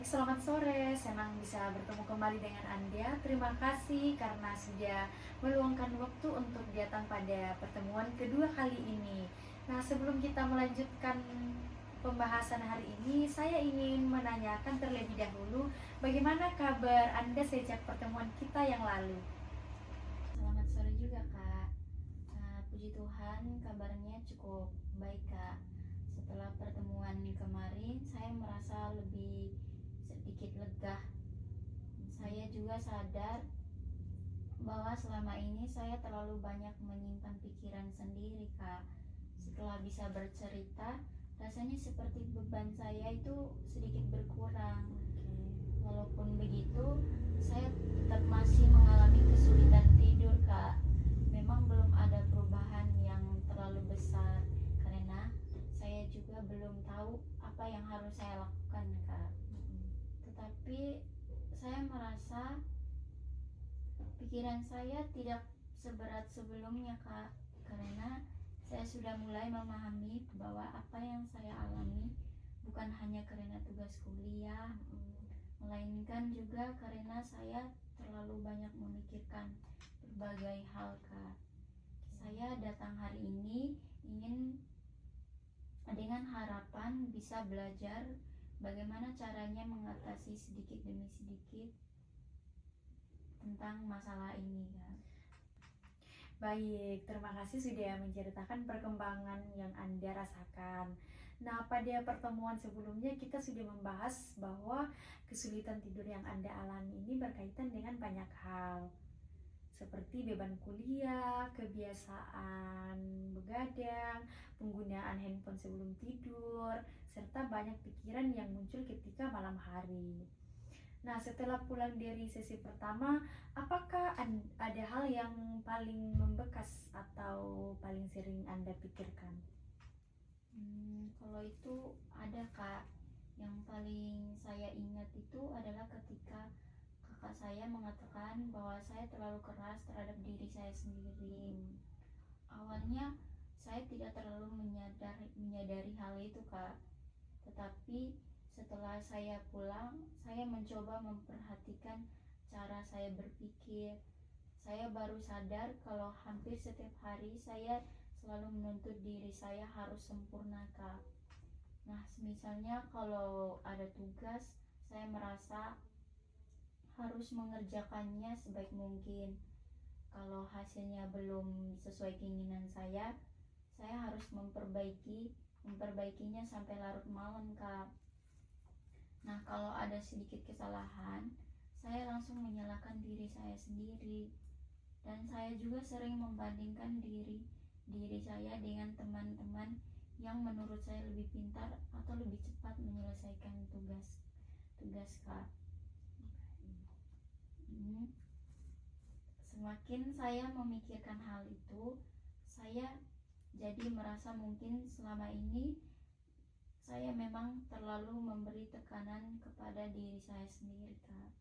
Selamat sore, senang bisa bertemu kembali dengan Anda. Terima kasih karena sudah meluangkan waktu untuk datang pada pertemuan kedua kali ini. Nah, sebelum kita melanjutkan pembahasan hari ini, saya ingin menanyakan terlebih dahulu bagaimana kabar Anda sejak pertemuan kita yang lalu. Selamat sore juga Kak. Puji Tuhan kabarnya cukup baik Kak. Setelah pertemuan kemarin saya merasa lebih sedikit lega. Saya juga sadar bahwa selama ini saya terlalu banyak menyimpan pikiran sendiri Kak. Setelah bisa bercerita, rasanya seperti beban saya itu sedikit berkurang. Walaupun begitu, saya tetap masih mengalami kesulitan tidur Kak. Memang belum ada perubahan yang terlalu besar karena saya juga belum tahu apa yang harus saya lakukan Kak. Tetapi saya merasa pikiran saya tidak seberat sebelumnya Kak, karena saya sudah mulai memahami bahwa apa yang saya alami bukan hanya karena tugas kuliah, melainkan juga karena saya terlalu banyak memikirkan berbagai hal Kak. Saya datang hari ini ingin dengan harapan bisa belajar bagaimana caranya mengatasi sedikit demi sedikit tentang masalah ini Kak. Baik, terima kasih sudah menceritakan perkembangan yang Anda rasakan. Nah, pada pertemuan sebelumnya kita sudah membahas bahwa kesulitan tidur yang Anda alami ini berkaitan dengan banyak hal, seperti beban kuliah, kebiasaan begadang, penggunaan handphone sebelum tidur, serta banyak pikiran yang muncul ketika malam hari. Nah, setelah pulang dari sesi pertama, apakah ada hal yang paling membekas atau paling sering Anda pikirkan? Kalau itu ada Kak. Yang paling saya ingat itu adalah ketika kakak saya mengatakan bahwa saya terlalu keras terhadap diri saya sendiri. Awalnya saya tidak terlalu menyadari hal itu Kak. Tetapi setelah saya pulang, saya mencoba memperhatikan cara saya berpikir. Saya baru sadar kalau hampir setiap hari saya selalu menuntut diri saya harus sempurna Kak. Nah, misalnya kalau ada tugas, saya merasa harus mengerjakannya sebaik mungkin. Kalau hasilnya belum sesuai keinginan saya harus memperbaikinya sampai larut malam Kak. Nah, kalau ada sedikit kesalahan, saya langsung menyalahkan diri saya sendiri. Dan saya juga sering membandingkan diri saya dengan teman-teman yang menurut saya lebih pintar atau lebih cepat menyelesaikan tugas Kak. Semakin saya memikirkan hal itu, saya jadi merasa mungkin selama ini saya memang terlalu memberi tekanan kepada diri saya sendiri Kak.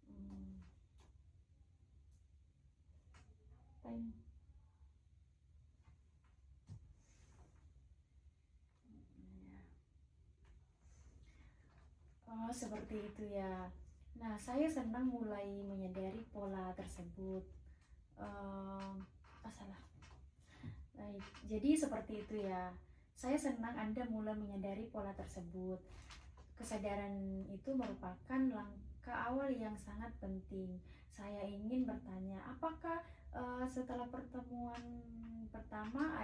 Oh, seperti itu ya. Nah, saya senang mulai menyadari pola tersebut. Salah. Baik, jadi seperti itu ya. Saya senang Anda mulai menyadari pola tersebut. Kesadaran itu merupakan langkah awal yang sangat penting. Saya ingin bertanya, apakah setelah pertemuan pertama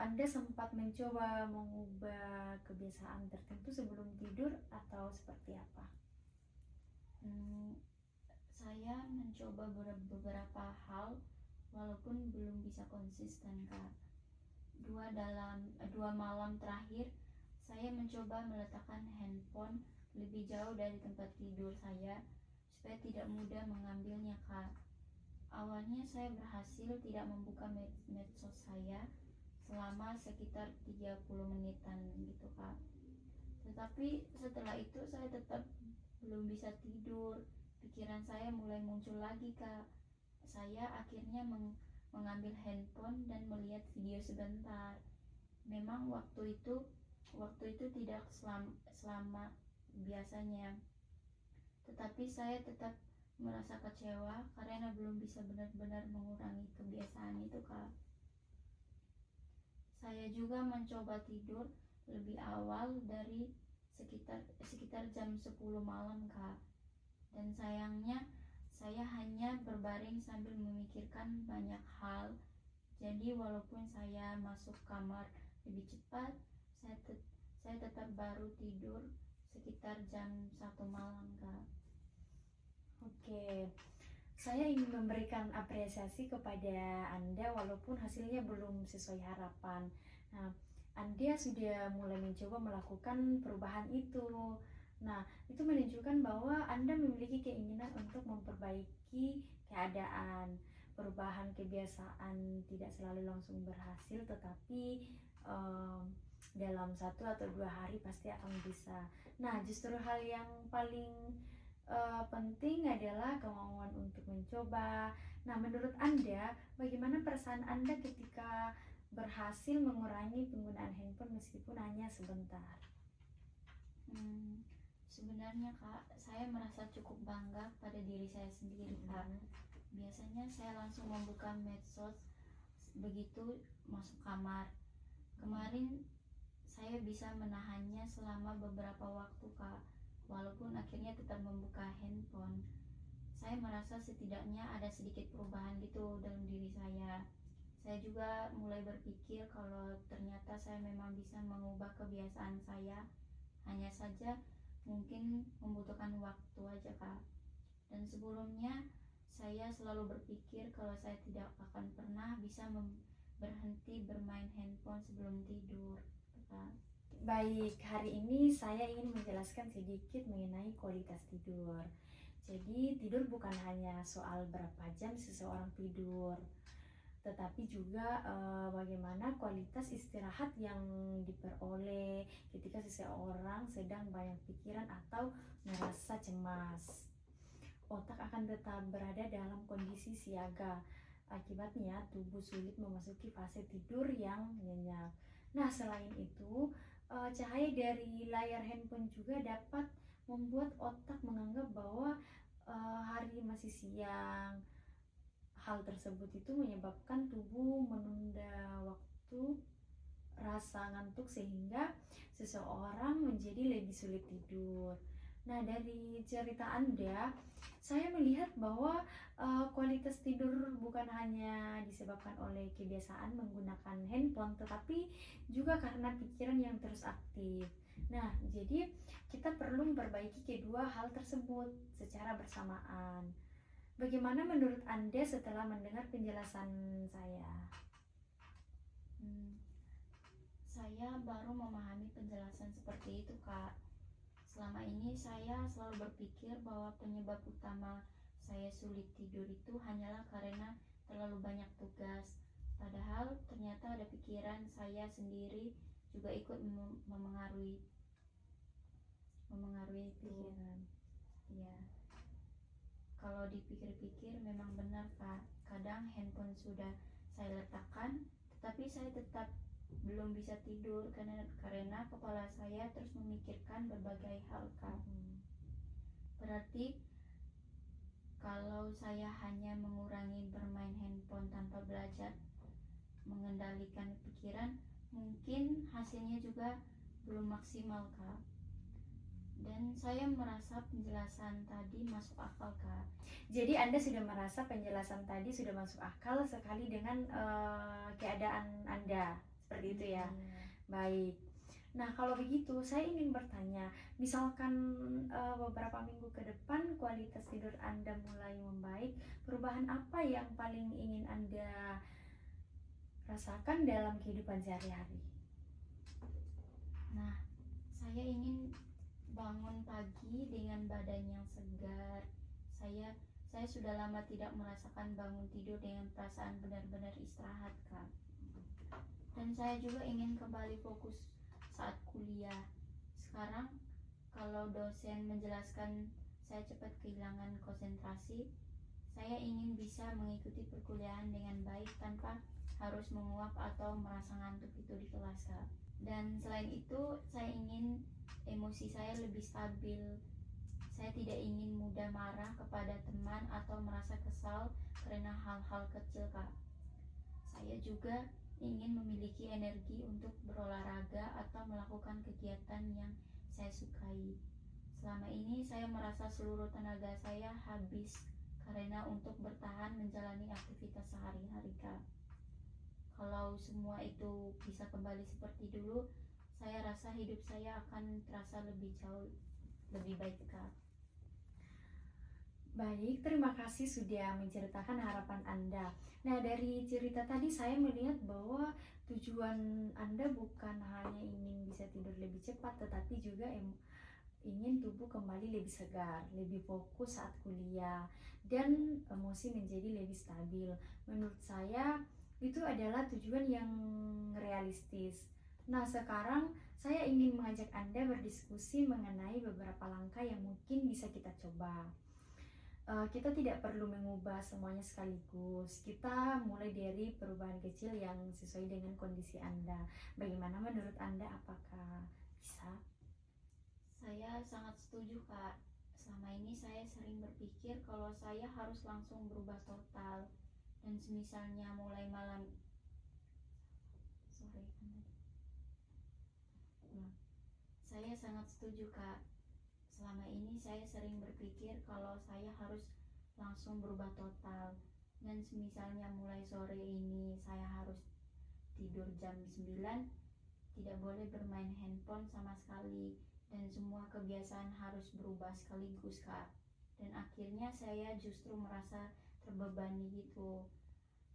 Anda sempat mencoba mengubah kebiasaan tertentu sebelum tidur atau seperti apa? Saya mencoba beberapa hal walaupun belum bisa konsisten Kak. Dua malam terakhir saya mencoba meletakkan handphone lebih jauh dari tempat tidur saya supaya tidak mudah mengambilnya Kak. Awalnya saya berhasil tidak membuka medsos saya selama sekitar 30 menitan gitu Kak. Tetapi setelah itu saya tetap belum bisa tidur. Pikiran saya mulai muncul lagi Kak. Saya akhirnya mengambil handphone dan melihat video sebentar. Memang waktu itu tidak selama biasanya. Tetapi saya tetap merasa kecewa karena belum bisa benar-benar mengurangi kebiasaan itu, Kak. Saya juga mencoba tidur lebih awal dari sekitar jam 10 malam, Kak. Dan sayangnya saya hanya berbaring sambil memikirkan banyak hal. Jadi walaupun saya masuk kamar lebih cepat, saya tetap baru tidur sekitar jam 1 malam, Kak. Oke, saya ingin memberikan apresiasi kepada Anda walaupun hasilnya belum sesuai harapan. Nah, Anda sudah mulai mencoba melakukan perubahan itu. Nah, itu menunjukkan bahwa Anda memiliki keinginan untuk memperbaiki keadaan. Perubahan kebiasaan tidak selalu langsung berhasil, tetapi dalam 1 atau 2 hari pasti akan bisa. Nah, justru hal yang paling penting adalah kemauan untuk mencoba. Nah, menurut Anda, bagaimana perasaan Anda ketika berhasil mengurangi penggunaan handphone meskipun hanya sebentar? Sebenarnya, Kak, saya merasa cukup bangga pada diri saya sendiri, Kak. Biasanya saya langsung membuka medsos begitu masuk kamar. Kemarin saya bisa menahannya selama beberapa waktu, Kak. Walaupun akhirnya tetap membuka handphone, saya merasa setidaknya ada sedikit perubahan gitu dalam diri saya. Saya juga mulai berpikir kalau ternyata saya memang bisa mengubah kebiasaan saya. Hanya saja mungkin membutuhkan waktu aja, Kak. Dan sebelumnya saya selalu berpikir kalau saya tidak akan pernah bisa berhenti bermain handphone sebelum tidur, Kak. Baik, hari ini saya ingin menjelaskan sedikit mengenai kualitas tidur. Jadi, tidur bukan hanya soal berapa jam seseorang tidur, tetapi juga bagaimana kualitas istirahat yang diperoleh ketika seseorang sedang banyak pikiran atau merasa cemas. Otak akan tetap berada dalam kondisi siaga. Akibatnya, tubuh sulit memasuki fase tidur yang nyenyak. Nah, selain itu, cahaya dari layar handphone juga dapat membuat otak menganggap bahwa hari masih siang. Hal tersebut itu menyebabkan tubuh menunda waktu rasa ngantuk sehingga seseorang menjadi lebih sulit tidur. Nah, dari cerita Anda, saya melihat bahwa kualitas tidur bukan hanya disebabkan oleh kebiasaan menggunakan handphone, tetapi juga karena pikiran yang terus aktif. Nah, jadi kita perlu memperbaiki kedua hal tersebut secara bersamaan. Bagaimana menurut Anda setelah mendengar penjelasan saya? Saya baru memahami penjelasan seperti itu, Kak. Selama ini saya selalu berpikir bahwa penyebab utama saya sulit tidur itu hanyalah karena terlalu banyak tugas. Padahal ternyata ada pikiran saya sendiri juga ikut memengaruhi pikiran. Ya. Kalau dipikir-pikir memang benar, Kak. Kadang handphone sudah saya letakkan, tetapi saya tetap belum bisa tidur karena kepala saya terus memikirkan berbagai hal, Kak. Berarti kalau saya hanya mengurangi bermain handphone tanpa belajar mengendalikan pikiran, mungkin hasilnya juga belum maksimal, Kak. Dan saya merasa penjelasan tadi masuk akal, Kak. Jadi Anda sudah merasa penjelasan tadi sudah masuk akal sekali dengan keadaan Anda, seperti itu ya? Baik. Nah, kalau begitu saya ingin bertanya, misalkan beberapa minggu ke depan kualitas tidur Anda mulai membaik, perubahan apa yang paling ingin Anda rasakan dalam kehidupan sehari-hari? Nah, saya ingin bangun pagi dengan badan yang segar. Saya sudah lama tidak merasakan bangun tidur dengan perasaan benar-benar istirahat, Kak. Dan saya juga ingin kembali fokus saat kuliah. Sekarang kalau dosen menjelaskan saya cepat kehilangan konsentrasi, saya ingin bisa mengikuti perkuliahan dengan baik tanpa harus menguap atau merasa ngantuk itu di kelas, Kak. Dan selain itu, saya ingin emosi saya lebih stabil. Saya tidak ingin mudah marah kepada teman atau merasa kesal karena hal-hal kecil, Kak. Saya juga ingin memiliki energi untuk berolahraga atau melakukan kegiatan yang saya sukai. Selama ini saya merasa seluruh tenaga saya habis karena untuk bertahan menjalani aktivitas sehari-hari, Kak. Kalau semua itu bisa kembali seperti dulu, saya rasa hidup saya akan terasa lebih jauh lebih baik, Kak. Baik, terima kasih sudah menceritakan harapan Anda. Nah, dari cerita tadi saya melihat bahwa tujuan Anda bukan hanya ingin bisa tidur lebih cepat, tetapi juga ingin tubuh kembali lebih segar, lebih fokus saat kuliah, dan emosi menjadi lebih stabil. Menurut saya, itu adalah tujuan yang realistis. Nah, sekarang saya ingin mengajak Anda berdiskusi mengenai beberapa langkah yang mungkin bisa kita coba. Kita tidak perlu mengubah semuanya sekaligus. Kita mulai dari perubahan kecil yang sesuai dengan kondisi Anda. Bagaimana menurut Anda, apakah bisa? Saya sangat setuju, Kak. Selama ini saya sering berpikir kalau saya harus langsung berubah total. Dan semisalnya mulai malam Saya sangat setuju, Kak. Selama ini saya sering berpikir kalau saya harus langsung berubah total. Dan misalnya mulai sore ini saya harus tidur jam 9, tidak boleh bermain handphone sama sekali, dan semua kebiasaan harus berubah sekaligus, Kak. Dan akhirnya saya justru merasa terbebani gitu.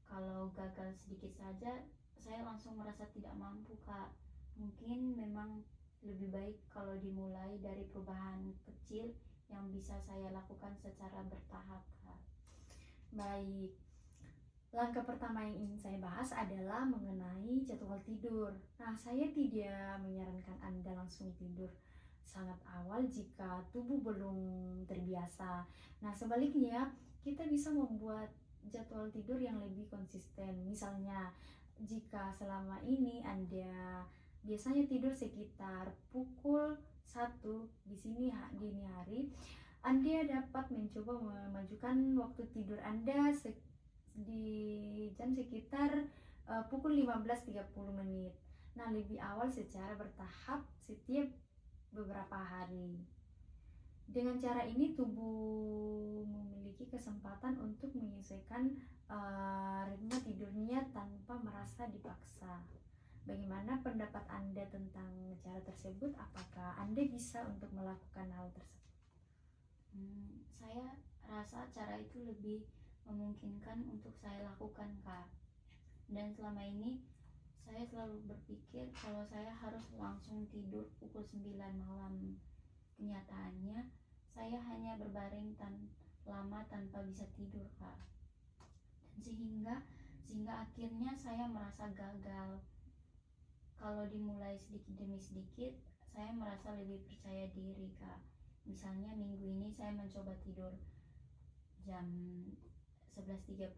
Kalau gagal sedikit saja, saya langsung merasa tidak mampu, Kak. Mungkin memang lebih baik kalau dimulai dari perubahan kecil yang bisa saya lakukan secara bertahap, Kak. Baik, langkah pertama yang ingin saya bahas adalah mengenai jadwal tidur. Nah, saya tidak menyarankan Anda langsung tidur sangat awal jika tubuh belum terbiasa. Nah, sebaliknya, kita bisa membuat jadwal tidur yang lebih konsisten. Misalnya, jika selama ini Anda biasanya tidur sekitar pukul 1 di sini dini hari, Anda dapat mencoba memajukan waktu tidur Anda di jam sekitar pukul 15.30 menit. Nah, lebih awal secara bertahap setiap beberapa hari. Dengan cara ini tubuh memiliki kesempatan untuk menyesuaikan ritme tidurnya tanpa merasa dipaksa. Bagaimana pendapat Anda tentang cara tersebut? Apakah Anda bisa untuk melakukan hal tersebut? Saya rasa cara itu lebih memungkinkan untuk saya lakukan, Kak. Dan selama ini saya selalu berpikir kalau saya harus langsung tidur pukul 9 malam. Kenyataannya saya hanya berbaring lama tanpa bisa tidur, Kak. Dan sehingga akhirnya saya merasa gagal. Kalau dimulai sedikit demi sedikit, saya merasa lebih percaya diri, Kak. Misalnya minggu ini saya mencoba tidur jam 12.30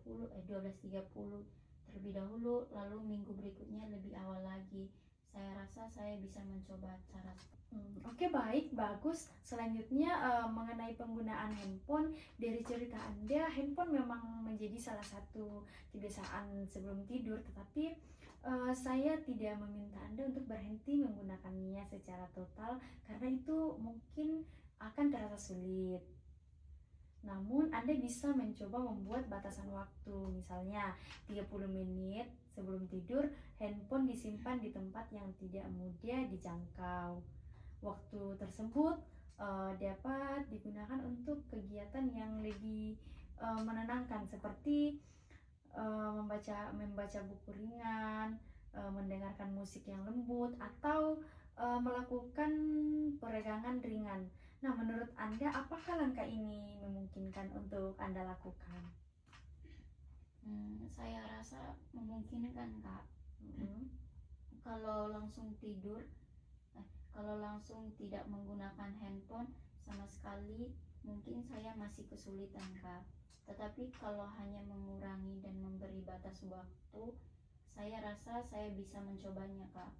terlebih dahulu, lalu minggu berikutnya lebih awal lagi. Saya rasa saya bisa mencoba cara. Oke, baik, bagus. Selanjutnya mengenai penggunaan handphone. Dari cerita Anda, handphone memang menjadi salah satu kebiasaan sebelum tidur, tetapi saya tidak meminta Anda untuk berhenti menggunakannya secara total karena itu mungkin akan terasa sulit. Namun Anda bisa mencoba membuat batasan waktu, misalnya 30 menit sebelum tidur handphone disimpan di tempat yang tidak mudah dijangkau. Waktu tersebut dapat digunakan untuk kegiatan yang lebih menenangkan seperti membaca buku ringan, mendengarkan musik yang lembut, atau melakukan peregangan ringan. Nah, menurut Anda apakah langkah ini memungkinkan untuk Anda lakukan? Saya rasa memungkinkan, Kak. Kalau langsung tidak menggunakan handphone sama sekali, mungkin saya masih kesulitan, Kak. Tetapi kalau hanya mengurangi dan memberi batas waktu, saya rasa saya bisa mencobanya, Kak.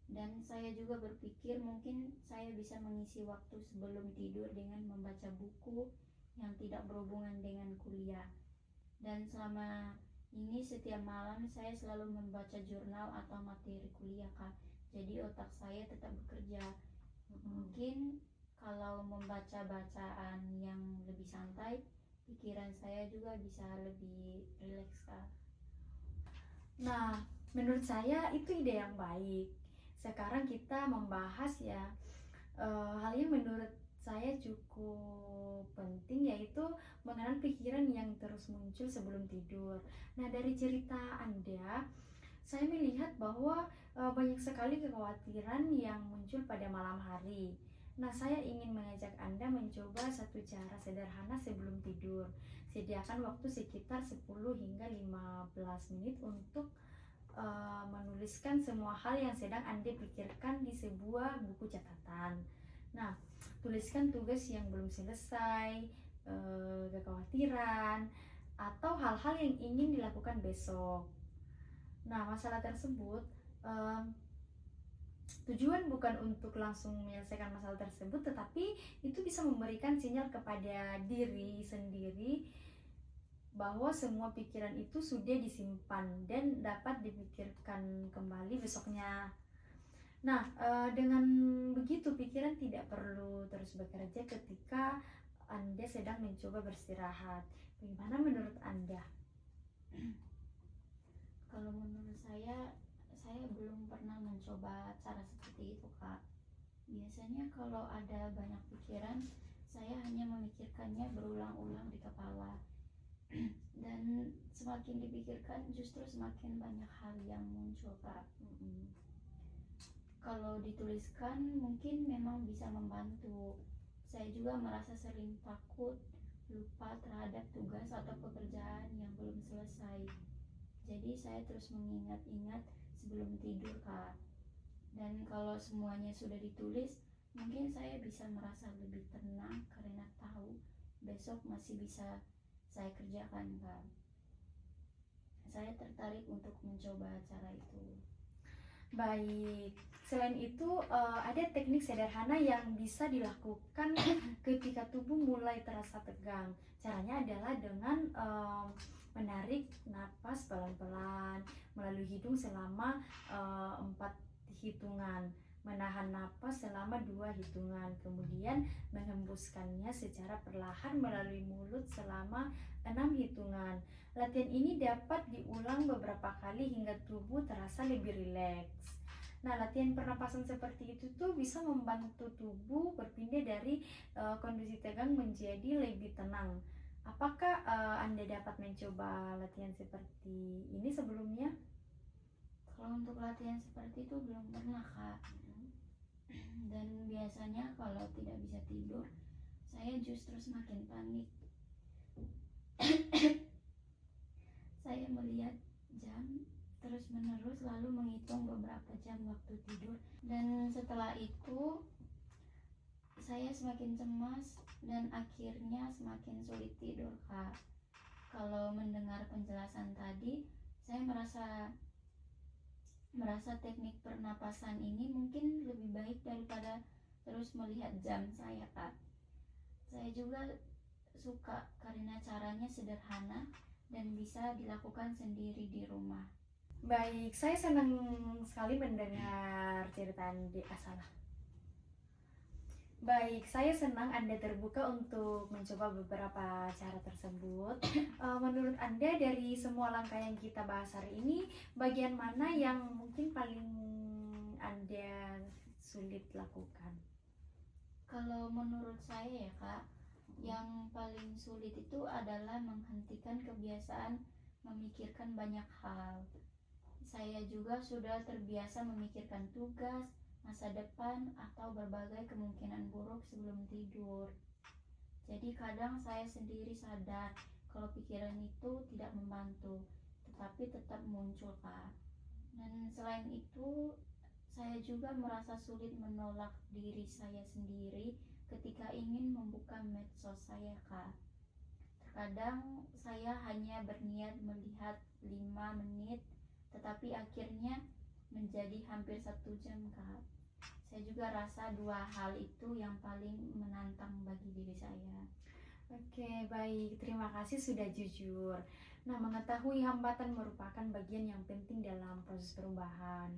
Dan saya juga berpikir mungkin saya bisa mengisi waktu sebelum tidur dengan membaca buku yang tidak berhubungan dengan kuliah. Dan selama ini setiap malam saya selalu membaca jurnal atau materi kuliah, Kak. Jadi otak saya tetap bekerja. Mungkin kalau membaca bacaan yang lebih santai, pikiran saya juga bisa lebih rileks, Kak. Nah, menurut saya itu ide yang baik. Sekarang kita membahas ya hal yang menurut saya cukup penting, yaitu mengenal pikiran yang terus muncul sebelum tidur. Nah, dari cerita Anda, saya melihat bahwa banyak sekali kekhawatiran yang muncul pada malam hari. Nah, saya ingin mengajak Anda mencoba satu cara sederhana sebelum tidur. Sediakan waktu sekitar 10 hingga 15 menit untuk menuliskan semua hal yang sedang Anda pikirkan di sebuah buku catatan. Nah, tuliskan tugas yang belum selesai, kekhawatiran, atau hal-hal yang ingin dilakukan besok. Nah, masalah tersebut tujuan bukan untuk langsung menyelesaikan masalah tersebut, tetapi itu bisa memberikan sinyal kepada diri sendiri bahwa semua pikiran itu sudah disimpan dan dapat dipikirkan kembali besoknya. Nah, dengan begitu pikiran tidak perlu terus bekerja ketika Anda sedang mencoba beristirahat. Bagaimana menurut Anda? Kalau menurut saya belum pernah mencoba cara seperti itu, Kak. Biasanya kalau ada banyak pikiran, saya hanya memikirkannya berulang-ulang di kepala. Dan semakin dipikirkan justru semakin banyak hal yang muncul, Kak. Kalau dituliskan mungkin memang bisa membantu. Saya juga merasa sering takut lupa terhadap tugas atau pekerjaan yang belum selesai. Jadi saya terus mengingat-ingat sebelum tidur, Kak. Dan kalau semuanya sudah ditulis, mungkin saya bisa merasa lebih tenang karena tahu besok masih bisa saya kerjakan, Kak. Saya tertarik untuk mencoba cara itu. Baik, selain itu ada teknik sederhana yang bisa dilakukan ketika tubuh mulai terasa tegang. Caranya adalah dengan menarik napas pelan-pelan melalui hidung selama 4 hitungan, menahan napas selama 2 hitungan, kemudian menghembuskannya secara perlahan melalui mulut selama 6 hitungan. Latihan ini dapat diulang beberapa kali hingga tubuh terasa lebih rileks. Nah, latihan pernapasan seperti itu tuh bisa membantu tubuh berpindah dari kondisi tegang menjadi lebih tenang. Apakah Anda dapat mencoba latihan seperti ini sebelumnya? Kalau untuk latihan seperti itu belum pernah, Kak. Dan biasanya kalau tidak bisa tidur, saya justru semakin panik. Saya melihat jam terus-menerus lalu menghitung beberapa jam waktu tidur, dan setelah itu saya semakin cemas dan akhirnya semakin sulit tidur, Kak. Kalau mendengar penjelasan tadi, saya merasa teknik pernapasan ini mungkin lebih baik daripada terus melihat jam saya, Kak. Saya juga suka karena caranya sederhana dan bisa dilakukan sendiri di rumah. Baik, saya senang sekali mendengar cerita Anda. Baik, saya senang Anda terbuka untuk mencoba beberapa cara tersebut. Menurut Anda dari semua langkah yang kita bahas hari ini, bagian mana yang mungkin paling Anda sulit lakukan? Kalau menurut saya ya, Kak, yang paling sulit itu adalah menghentikan kebiasaan memikirkan banyak hal. Saya juga sudah terbiasa memikirkan tugas, masa depan, atau berbagai kemungkinan buruk sebelum tidur. Jadi kadang saya sendiri sadar kalau pikiran itu tidak membantu, tetapi tetap muncul, Kak. Dan selain itu, saya juga merasa sulit menolak diri saya sendiri ketika ingin membuka medsos saya, Kak. Terkadang saya hanya berniat melihat 5 menit, tetapi akhirnya menjadi hampir 1 jam, Kak. Saya juga rasa dua hal itu yang paling menantang bagi diri saya. Oke, baik. Terima kasih sudah jujur. Nah, mengetahui hambatan merupakan bagian yang penting dalam proses perubahan.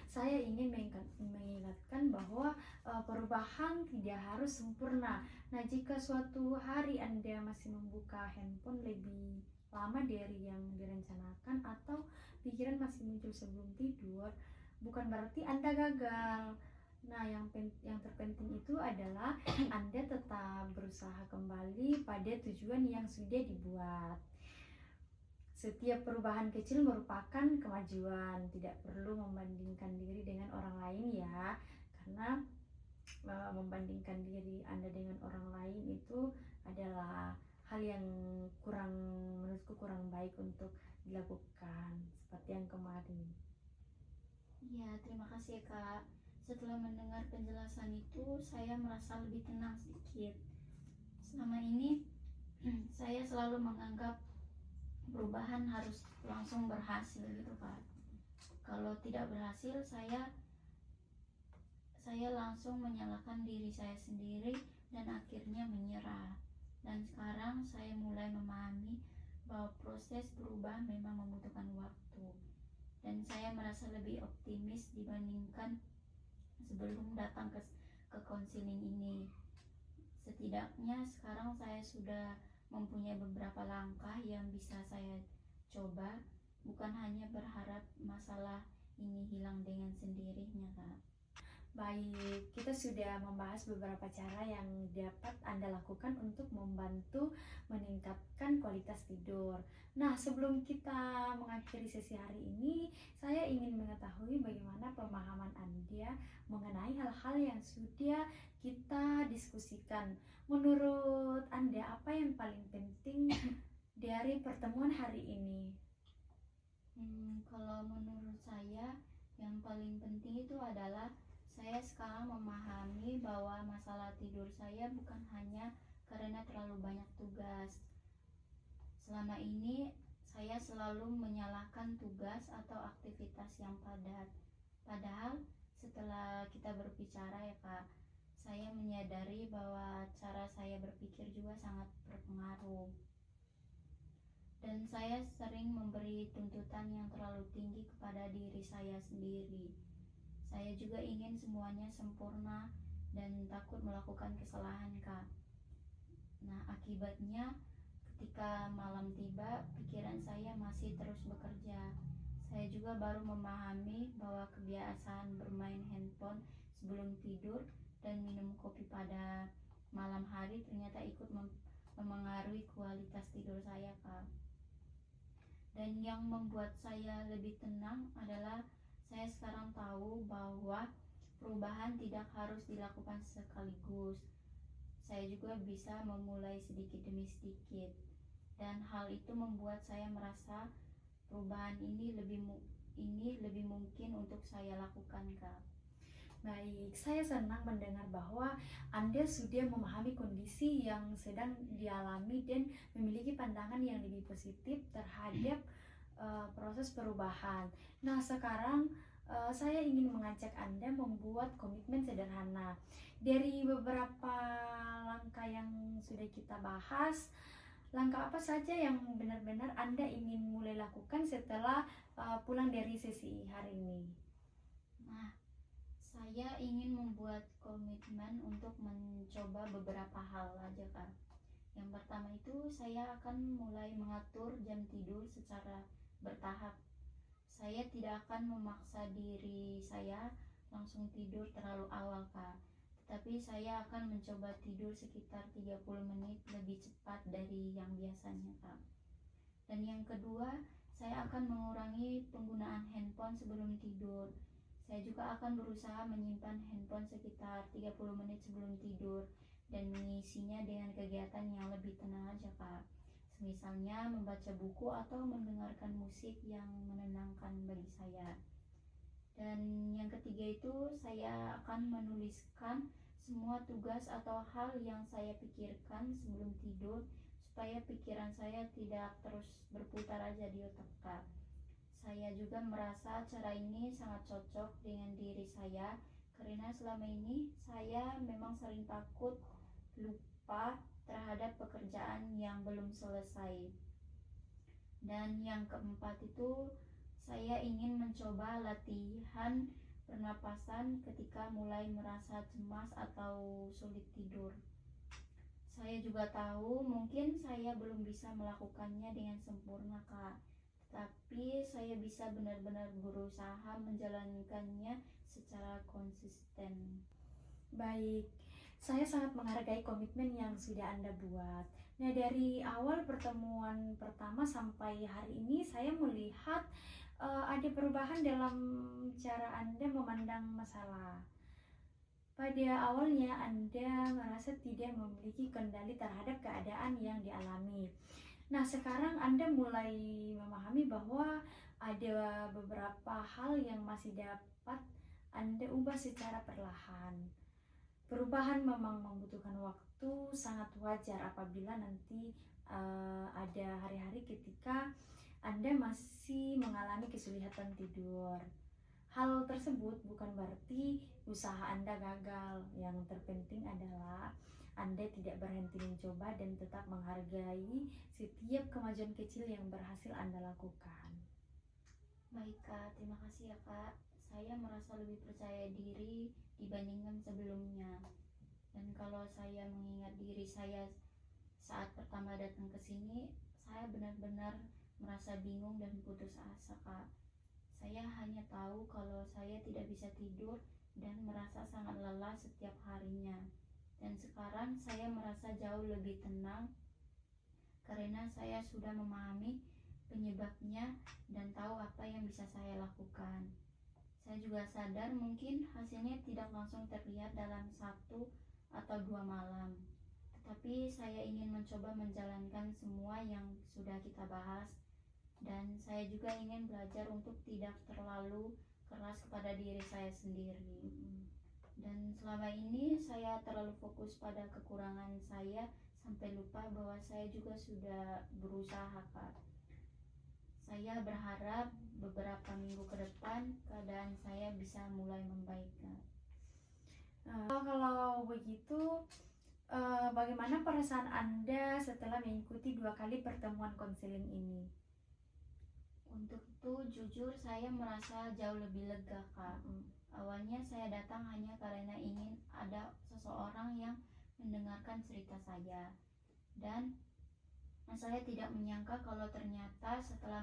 Saya ingin mengingatkan bahwa perubahan tidak harus sempurna. Nah, jika suatu hari Anda masih membuka handphone lebih lama dari yang direncanakan atau pikiran masih muncul sebelum tidur, bukan berarti Anda gagal. Nah, yang terpenting itu adalah Anda tetap berusaha kembali pada tujuan yang sudah dibuat. Setiap perubahan kecil merupakan kemajuan, tidak perlu membandingkan diri dengan orang lain ya, karena membandingkan diri Anda dengan orang lain itu adalah hal yang menurutku kurang baik untuk dilakukan seperti yang kemarin. Iya, terima kasih ya, Kak. Setelah mendengar penjelasan itu, saya merasa lebih tenang sedikit. Selama ini, saya selalu menganggap perubahan harus langsung berhasil gitu, Kak. Kalau tidak berhasil, saya langsung menyalahkan diri saya sendiri dan akhirnya menyerah. Dan sekarang saya mulai memahami bahwa proses berubah memang membutuhkan waktu. Dan saya merasa lebih optimis dibandingkan sebelum datang ke konseling ini. Setidaknya sekarang saya sudah mempunyai beberapa langkah yang bisa saya coba, bukan hanya berharap masalah ini hilang dengan sendirinya, Kak. Baik, kita sudah membahas beberapa cara yang dapat Anda lakukan untuk membantu meningkatkan kualitas tidur. Nah, sebelum kita mengakhiri sesi hari ini, saya ingin mengetahui bagaimana pemahaman Anda mengenai hal-hal yang sudah kita diskusikan. Menurut Anda, apa yang paling penting dari pertemuan hari ini? Kalau menurut saya, yang paling penting itu adalah saya sekarang memahami bahwa masalah tidur saya bukan hanya karena terlalu banyak tugas. Selama ini saya selalu menyalahkan tugas atau aktivitas yang padat. Padahal setelah kita berbicara ya, Kak, saya menyadari bahwa cara saya berpikir juga sangat berpengaruh. Dan saya sering memberi tuntutan yang terlalu tinggi kepada diri saya sendiri. Saya juga ingin semuanya sempurna dan takut melakukan kesalahan, Kak. Nah, akibatnya ketika malam tiba, pikiran saya masih terus bekerja. Saya juga baru memahami bahwa kebiasaan bermain handphone sebelum tidur dan minum kopi pada malam hari ternyata ikut memengaruhi kualitas tidur saya, Kak. Dan yang membuat saya lebih tenang adalah saya sekarang tahu bahwa perubahan tidak harus dilakukan sekaligus. Saya juga bisa memulai sedikit demi sedikit. Dan hal itu membuat saya merasa perubahan ini lebih mungkin untuk saya lakukan, Kak. Baik, saya senang mendengar bahwa Anda sudah memahami kondisi yang sedang dialami dan memiliki pandangan yang lebih positif terhadap proses perubahan. Nah, sekarang saya ingin mengajak Anda membuat komitmen sederhana. Dari beberapa langkah yang sudah kita bahas, langkah apa saja yang benar-benar Anda ingin mulai lakukan setelah pulang dari sesi hari ini? Nah, saya ingin membuat komitmen untuk mencoba beberapa hal aja, Kak. Yang pertama itu saya akan mulai mengatur jam tidur secara bertahap. Saya tidak akan memaksa diri saya langsung tidur terlalu awal, Kak. Tetapi saya akan mencoba tidur sekitar 30 menit lebih cepat dari yang biasanya, Kak. Dan yang kedua, saya akan mengurangi penggunaan handphone sebelum tidur. Saya juga akan berusaha menyimpan handphone sekitar 30 menit sebelum tidur dan mengisinya dengan kegiatan yang lebih tenang aja, Kak. Misalnya membaca buku atau mendengarkan musik yang menenangkan bagi saya. Dan yang ketiga itu saya akan menuliskan semua tugas atau hal yang saya pikirkan sebelum tidur supaya pikiran saya tidak terus berputar aja di otak, Kak. Saya juga merasa cara ini sangat cocok dengan diri saya karena selama ini saya memang sering takut lupa terhadap pekerjaan yang belum selesai. Dan yang keempat itu, saya ingin mencoba latihan pernapasan ketika mulai merasa cemas atau sulit tidur. Saya juga tahu mungkin saya belum bisa melakukannya dengan sempurna, Kak. Tetapi saya bisa benar-benar berusaha menjalankannya secara konsisten. Baik, saya sangat menghargai komitmen yang sudah Anda buat. Nah, dari awal pertemuan pertama sampai hari ini, saya melihat ada perubahan dalam cara Anda memandang masalah. Pada awalnya, Anda merasa tidak memiliki kendali terhadap keadaan yang dialami. Nah, sekarang Anda mulai memahami bahwa ada beberapa hal yang masih dapat Anda ubah secara perlahan. Perubahan memang membutuhkan waktu, sangat wajar apabila nanti ada hari-hari ketika Anda masih mengalami kesulitan tidur. Hal tersebut bukan berarti usaha Anda gagal. Yang terpenting adalah Anda tidak berhenti mencoba dan tetap menghargai setiap kemajuan kecil yang berhasil Anda lakukan. Baik, Kak, terima kasih ya, Kak. Saya merasa lebih percaya diri dibandingkan sebelumnya. Dan kalau saya mengingat diri saya saat pertama datang ke sini, saya benar-benar merasa bingung dan putus asa, Kak. Saya hanya tahu kalau saya tidak bisa tidur dan merasa sangat lelah setiap harinya. Dan sekarang saya merasa jauh lebih tenang karena saya sudah memahami penyebabnya dan tahu apa yang bisa saya lakukan. Saya juga sadar mungkin hasilnya tidak langsung terlihat dalam 1 atau 2 malam. Tetapi saya ingin mencoba menjalankan semua yang sudah kita bahas. Dan saya juga ingin belajar untuk tidak terlalu keras kepada diri saya sendiri. Dan selama ini saya terlalu fokus pada kekurangan saya sampai lupa bahwa saya juga sudah berusaha, Kak. Saya berharap beberapa minggu ke depan keadaan saya bisa mulai membaik, Kak. Kalau begitu, bagaimana perasaan Anda setelah mengikuti 2 kali pertemuan konseling ini? Untuk itu jujur saya merasa jauh lebih lega, Kak. Awalnya saya datang hanya karena ingin ada seseorang yang mendengarkan cerita saya. Dan saya tidak menyangka kalau ternyata setelah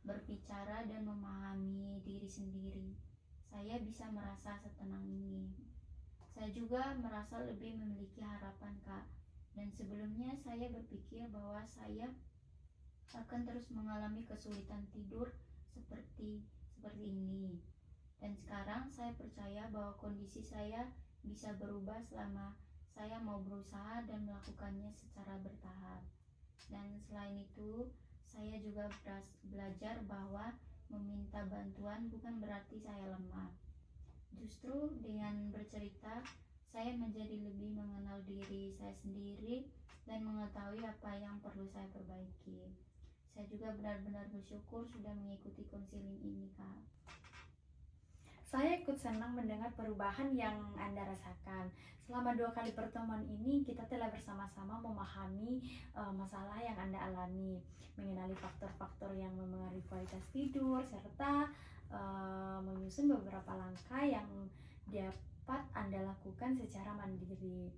berbicara dan memahami diri sendiri, saya bisa merasa setenang ini. Saya juga merasa lebih memiliki harapan, Kak. Dan sebelumnya saya berpikir bahwa saya akan terus mengalami kesulitan tidur seperti ini. Dan sekarang saya percaya bahwa kondisi saya bisa berubah selama saya mau berusaha dan melakukannya secara bertahap. Dan selain itu, saya juga belajar bahwa meminta bantuan bukan berarti saya lemah. Justru dengan bercerita, saya menjadi lebih mengenal diri saya sendiri dan mengetahui apa yang perlu saya perbaiki. Saya juga benar-benar bersyukur sudah mengikuti konseling ini, Kak. Saya ikut senang mendengar perubahan yang Anda rasakan. Selama 2 kali pertemuan ini, kita telah bersama-sama memahami masalah yang Anda alami, mengenali faktor-faktor yang mempengaruhi kualitas tidur, serta menyusun beberapa langkah yang dapat Anda lakukan secara mandiri.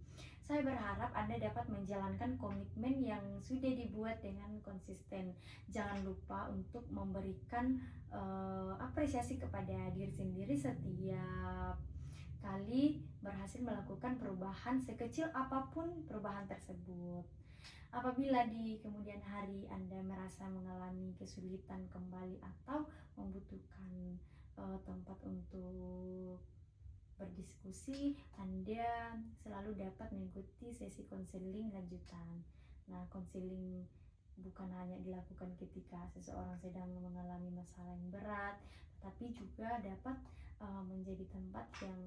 Saya berharap Anda dapat menjalankan komitmen yang sudah dibuat dengan konsisten. Jangan lupa untuk memberikan apresiasi kepada diri sendiri setiap kali berhasil melakukan perubahan, sekecil apapun perubahan tersebut. Apabila di kemudian hari Anda merasa mengalami kesulitan kembali atau membutuhkan tempat untuk berdiskusi, Anda selalu dapat mengikuti sesi konseling lanjutan. Nah, konseling bukan hanya dilakukan ketika seseorang sedang mengalami masalah yang berat, tetapi juga dapat menjadi tempat yang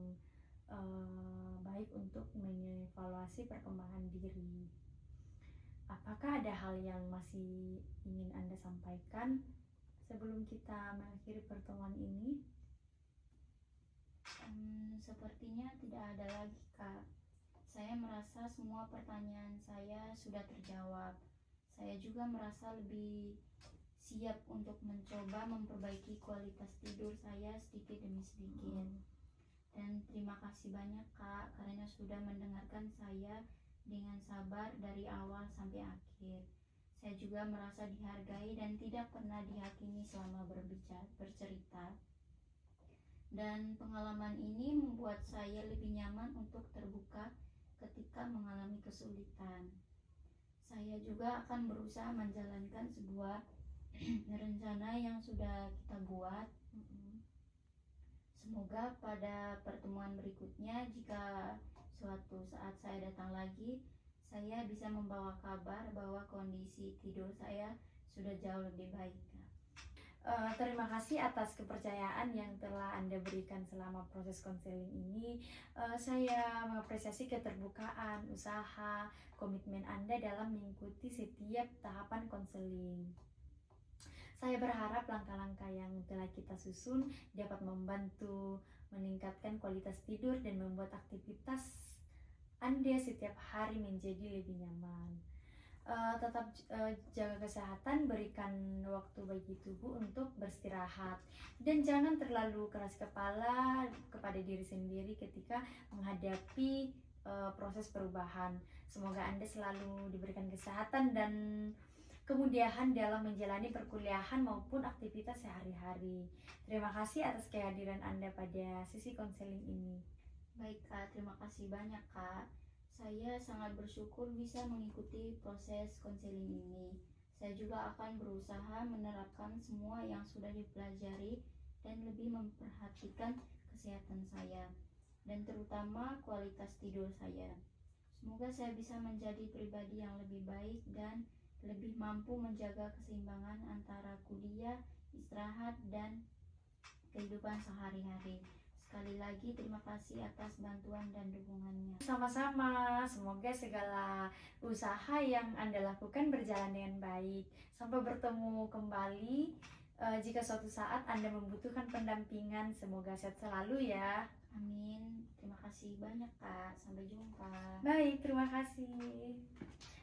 baik untuk mengevaluasi perkembangan diri. Apakah ada hal yang masih ingin Anda sampaikan sebelum kita mengakhiri pertemuan ini? Sepertinya tidak ada lagi, Kak. Saya merasa semua pertanyaan saya sudah terjawab. Saya juga merasa lebih siap untuk mencoba memperbaiki kualitas tidur saya sedikit demi sedikit. Dan terima kasih banyak, Kak, karena sudah mendengarkan saya dengan sabar dari awal sampai akhir. Saya juga merasa dihargai dan tidak pernah dihakimi selama bercerita. Dan pengalaman ini membuat saya lebih nyaman untuk terbuka ketika mengalami kesulitan. Saya juga akan berusaha menjalankan sebuah rencana yang sudah kita buat. Semoga pada pertemuan berikutnya, jika suatu saat saya datang lagi, saya bisa membawa kabar bahwa kondisi tidur saya sudah jauh lebih baik. Terima kasih atas kepercayaan yang telah Anda berikan selama proses konseling ini. Saya mengapresiasi keterbukaan, usaha, komitmen Anda dalam mengikuti setiap tahapan konseling. Saya berharap langkah-langkah yang telah kita susun dapat membantu meningkatkan kualitas tidur dan membuat aktivitas Anda setiap hari menjadi lebih nyaman. Tetap jaga kesehatan, berikan waktu bagi tubuh untuk beristirahat, dan jangan terlalu keras kepala kepada diri sendiri ketika menghadapi proses perubahan. Semoga Anda selalu diberikan kesehatan dan kemudahan dalam menjalani perkuliahan maupun aktivitas sehari-hari. Terima kasih atas kehadiran Anda pada sesi konseling ini. Baik, Kak, terima kasih banyak, Kak. Saya sangat bersyukur bisa mengikuti proses konseling ini. Saya juga akan berusaha menerapkan semua yang sudah dipelajari dan lebih memperhatikan kesehatan saya, dan terutama kualitas tidur saya. Semoga saya bisa menjadi pribadi yang lebih baik dan lebih mampu menjaga keseimbangan antara kuliah, istirahat, dan kehidupan sehari-hari. Sekali lagi terima kasih atas bantuan dan dukungannya. Sama-sama, semoga segala usaha yang Anda lakukan berjalan dengan baik. Sampai bertemu kembali. Jika suatu saat Anda membutuhkan pendampingan, semoga sehat selalu ya. Amin. Terima kasih banyak, Kak. Sampai jumpa. Baik, terima kasih.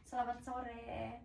Selamat sore.